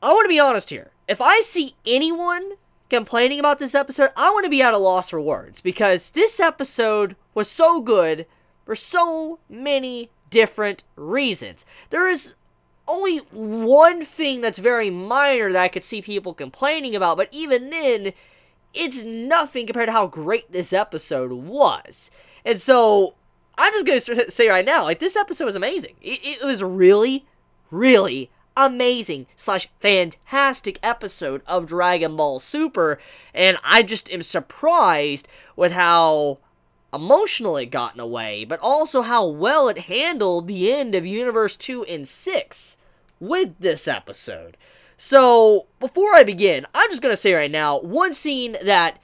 I want to be honest here. If I see anyone complaining about this episode, I want to be at a loss for words, because this episode was so good for so many different reasons. There is only one thing that's very minor that I could see people complaining about, but even then, it's nothing compared to how great this episode was. And so, I'm just going to say right now, like, this episode was amazing. It was really, really amazing / fantastic episode of Dragon Ball Super, and I just am surprised with how emotional it got in a way, but also how well it handled the end of Universe 2 and 6 with this episode. So, before I begin, I'm just going to say right now, one scene that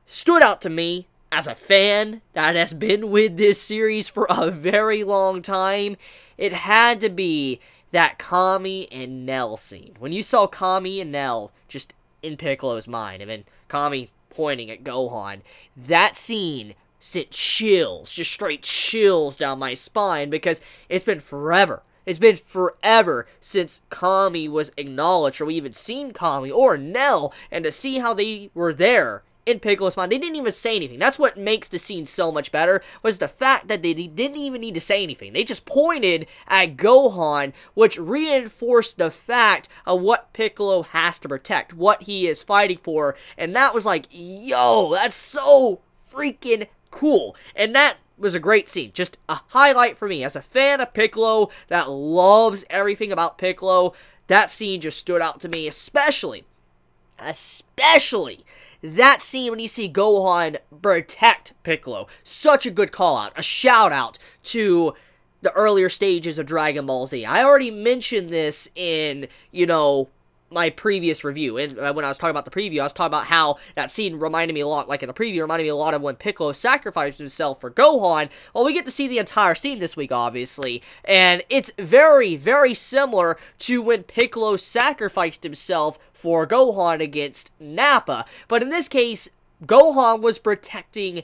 stood out to me as a fan that has been with this series for a very long time, it had to be that Kami and Nell scene. When you saw Kami and Nell just in Piccolo's mind, and then Kami pointing at Gohan, that scene sent chills, just straight chills down my spine, because it's been forever. It's been forever since Kami was acknowledged, or we even seen Kami or Nell, and to see how they were there in Piccolo's mind. They didn't even say anything. That's what makes the scene so much better, was the fact that they didn't even need to say anything. They just pointed at Gohan, which reinforced the fact of what Piccolo has to protect, what he is fighting for, and that was like, yo, that's so freaking cool. And that was a great scene. Just a highlight for me. As a fan of Piccolo that loves everything about Piccolo, that scene just stood out to me, especially that scene when you see Gohan protect Piccolo. Such a good call out. A shout out to the earlier stages of Dragon Ball Z. I already mentioned this in, my previous review. And when I was talking about the preview, I was talking about how that scene reminded me a lot, like in the preview, reminded me a lot of when Piccolo sacrificed himself for Gohan. Well, we get to see the entire scene this week, obviously. And it's very, very similar to when Piccolo sacrificed himself for Gohan against Nappa. But in this case, Gohan was protecting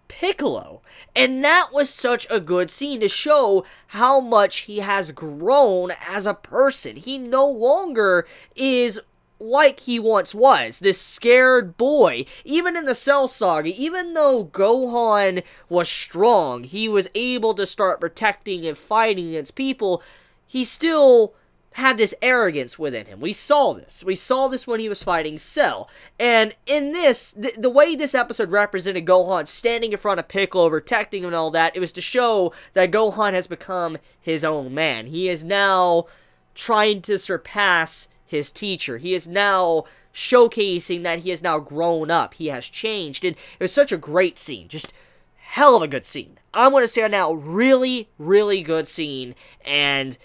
Piccolo. And that was such a good scene to show how much he has grown as a person. He no longer is like he once was, this scared boy. Even in the Cell Saga, even though Gohan was strong, he was able to start protecting and fighting against people, he still had this arrogance within him. We saw this. We saw this when he was fighting Cell. And in this, the way this episode represented Gohan standing in front of Piccolo, protecting him and all that, it was to show that Gohan has become his own man. He is now trying to surpass his teacher. He is now showcasing that he has now grown up. He has changed. And it was such a great scene. Just hell of a good scene. I'm going to say now, really, really good scene. And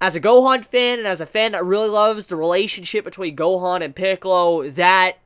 as a Gohan fan, and as a fan that really loves the relationship between Gohan and Piccolo, that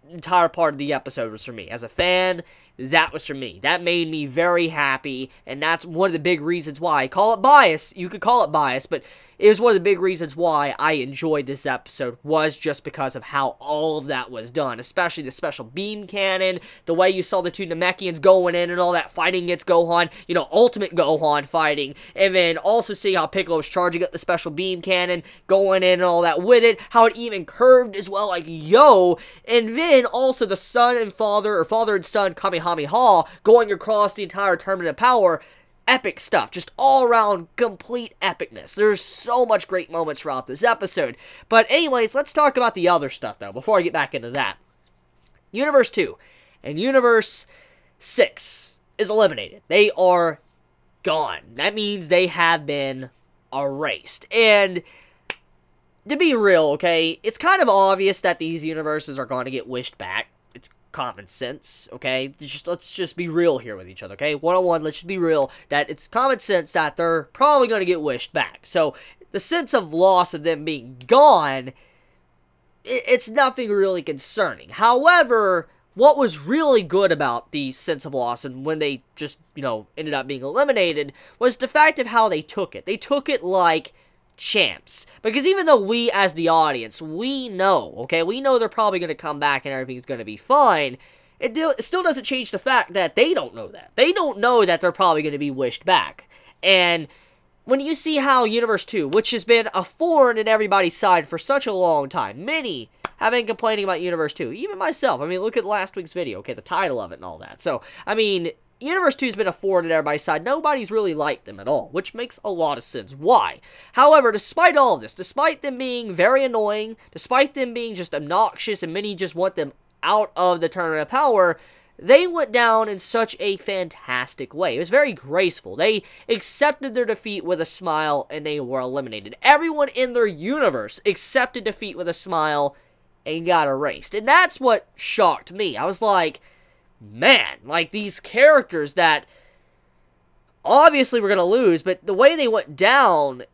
entire part of the episode was for me. As a fan, that was for me. That made me very happy, and that's one of the big reasons why. Call it bias. You could call it bias, but it was one of the big reasons why I enjoyed this episode, was just because of how all of that was done, especially the special beam cannon, the way you saw the two Namekians going in and all that, fighting against Gohan, Ultimate Gohan fighting, and then also seeing how Piccolo was charging up the special beam cannon, going in and all that with it, how it even curved as well, like, yo, and then also the son and father, or father and son Kamehameha, going across the entire tournament of power. Epic stuff, just all around complete epicness. There's so much great moments throughout this episode. But anyways, let's talk about the other stuff though, before I get back into that. Universe 2 and Universe 6 is eliminated. They are gone. That means they have been erased. And to be real, okay, it's kind of obvious that these universes are going to get wished back. It's common sense, okay? Let's just be real here with each other, okay? One-on-one, let's just be real that it's common sense that they're probably going to get wished back. So, the sense of loss of them being gone, it's nothing really concerning. However, what was really good about the sense of loss and when they just, ended up being eliminated was the fact of how they took it. They took it like champs. Because even though we, as the audience, we know, okay, we know they're probably going to come back and everything's going to be fine, it still doesn't change the fact that they don't know that. They don't know that they're probably going to be wished back. And when you see how Universe 2, which has been a thorn in everybody's side for such a long time, many have been complaining about Universe 2, even myself. I mean, look at last week's video, okay, the title of it and all that. So, I mean, Universe 2 has been a thorn in everybody's side. Nobody's really liked them at all, which makes a lot of sense. Why? However, despite all of this, despite them being very annoying, despite them being just obnoxious and many just want them out of the Tournament of Power, they went down in such a fantastic way. It was very graceful. They accepted their defeat with a smile, and they were eliminated. Everyone in their universe accepted defeat with a smile and got erased. And that's what shocked me. I was like, man, like, these characters that obviously were going to lose, but the way they went down,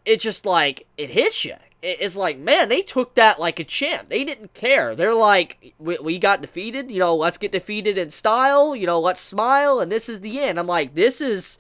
it just, like, it hits you. It's like, man, they took that like a champ. They didn't care. They're like, we got defeated, you know, let's get defeated in style, you know, let's smile, and this is the end. I'm like, this is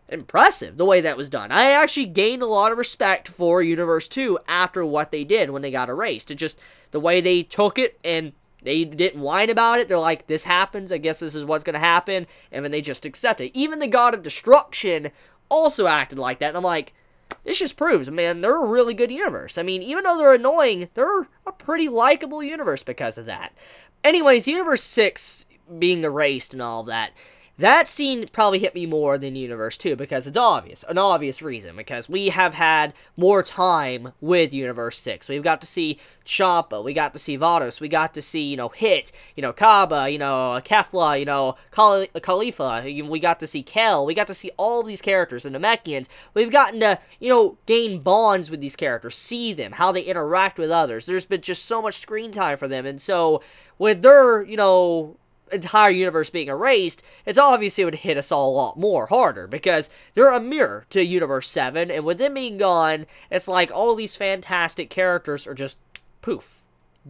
impressive, the way that was done. I actually gained a lot of respect for Universe 2 after what they did when they got erased. It just, the way they took it, and they didn't whine about it. They're like, this happens, I guess this is what's going to happen, and then they just accept it. Even the God of Destruction also acted like that, and I'm like, this just proves, man, they're a really good universe. I mean, even though they're annoying, they're a pretty likable universe because of that. Anyways, Universe 6 being erased and all of that, that scene probably hit me more than Universe 2 because it's obvious, an obvious reason, because we have had more time with Universe 6. We've got to see Champa, we got to see Vados, we got to see, you know, Hit, you know, Kaba, you know, Kefla, you know, Khalifa, we got to see Kel, we got to see all of these characters, and the Namekians. We've gotten to, you know, gain bonds with these characters, see them, how they interact with others. There's been just so much screen time for them, and so with their, you know, entire universe being erased, it's obvious it would hit us all a lot more harder, because they're a mirror to Universe 7, and with them being gone, it's like all these fantastic characters are just poof,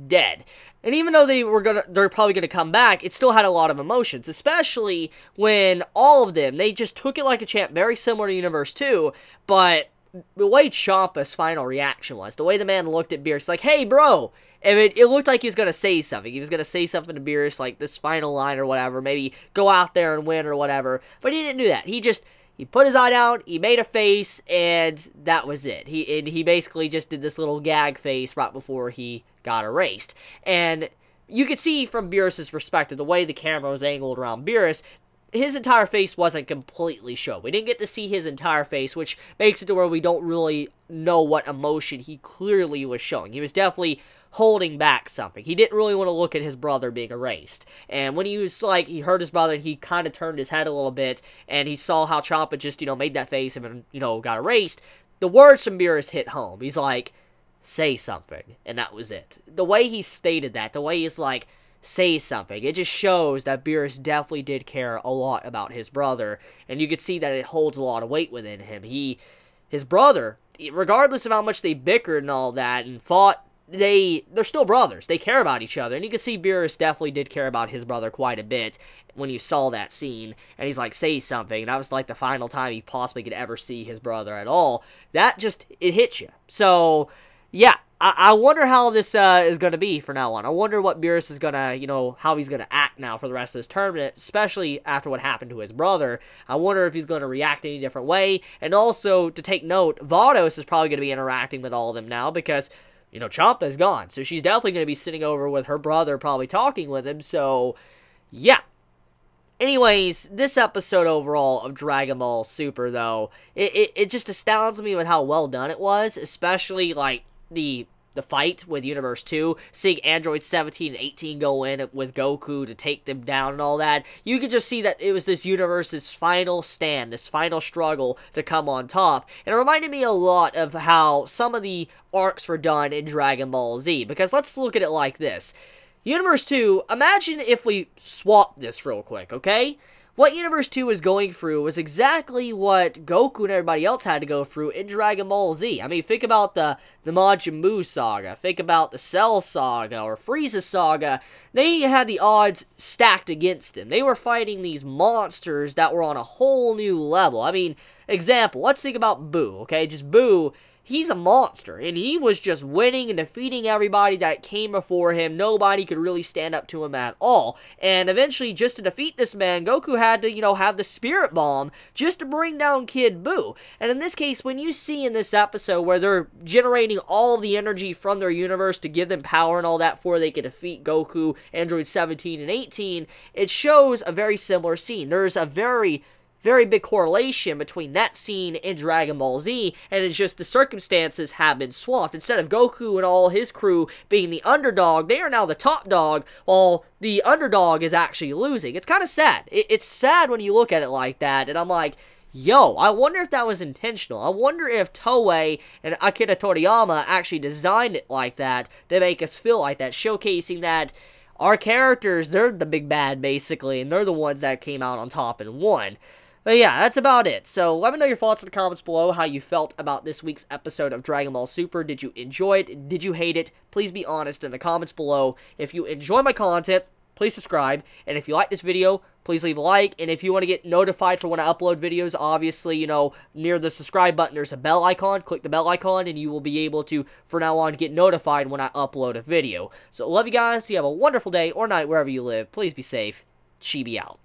dead. And even though they're probably gonna come back, it still had a lot of emotions, especially when all of them, they just took it like a champ, very similar to Universe 2, but the way Champa's final reaction was, the way the man looked at Beerus, like, hey bro, and it looked like he was going to say something. He was going to say something to Beerus, like this final line or whatever, maybe go out there and win or whatever, but he didn't do that. He put his eye down, he made a face, and that was it. He basically just did this little gag face right before he got erased. And you could see from Beerus' perspective, the way the camera was angled around Beerus, his entire face wasn't completely shown. We didn't get to see his entire face, which makes it to where we don't really know what emotion he clearly was showing. He was definitely holding back something. He didn't really want to look at his brother being erased. And when he was like, he heard his brother, he kind of turned his head a little bit, and he saw how Champa just, you know, made that face and, you know, got erased. The words from Beerus hit home. He's like, say something. And that was it. The way he stated that, the way he's like, say something, it just shows that Beerus definitely did care a lot about his brother. And you can see that it holds a lot of weight within him. His brother, regardless of how much they bickered and all that and fought, they're still brothers. They care about each other. And you can see Beerus definitely did care about his brother quite a bit when you saw that scene. And he's like, say something. And that was like the final time he possibly could ever see his brother at all. That just, it hits you. So, yeah. I wonder how this is going to be from now on. I wonder what Beerus is going to, you know, how he's going to act now for the rest of this tournament, especially after what happened to his brother. I wonder if he's going to react any different way. And also, to take note, Vados is probably going to be interacting with all of them now because, you know, Champa is gone. So she's definitely going to be sitting over with her brother, probably talking with him. So, yeah. Anyways, this episode overall of Dragon Ball Super, though, it just astounds me with how well done it was, especially, like, the fight with Universe 2, seeing Android 17 and 18 go in with Goku to take them down and all that. You could just see that it was this universe's final stand, this final struggle to come on top. And it reminded me a lot of how some of the arcs were done in Dragon Ball Z, because let's look at it like this. Universe 2, imagine if we swap this real quick, okay? What Universe 2 was going through was exactly what Goku and everybody else had to go through in Dragon Ball Z. I mean, think about the Majin Buu saga. Think about the Cell saga or Frieza saga. They had the odds stacked against them. They were fighting these monsters that were on a whole new level. I mean, example, let's think about Buu, okay? Just Buu. he's a monster, and he was just winning and defeating everybody that came before him. Nobody could really stand up to him at all, and eventually, just to defeat this man, Goku had to, have the Spirit Bomb just to bring down Kid Buu. And in this case, when you see in this episode where they're generating all the energy from their universe to give them power and all that before they could defeat Goku, Android 17 and 18, it shows a very similar scene. There's a very big correlation between that scene and Dragon Ball Z, and it's just the circumstances have been swapped. Instead of Goku and all his crew being the underdog, they are now the top dog, while the underdog is actually losing. It's kind of sad. It's sad when you look at it like that, and I'm like, yo, I wonder if that was intentional. I wonder if Toei and Akira Toriyama actually designed it like that to make us feel like that, showcasing that our characters, they're the big bad, basically, and they're the ones that came out on top and won. But yeah, that's about it. So let me know your thoughts in the comments below, how you felt about this week's episode of Dragon Ball Super. Did you enjoy it? Did you hate it? Please be honest in the comments below. If you enjoy my content, please subscribe. And if you like this video, please leave a like. And if you want to get notified for when I upload videos, obviously, near the subscribe button, there's a bell icon. Click the bell icon, and you will be able to, from now on, get notified when I upload a video. So love you guys. You have a wonderful day or night wherever you live. Please be safe. Chibi out.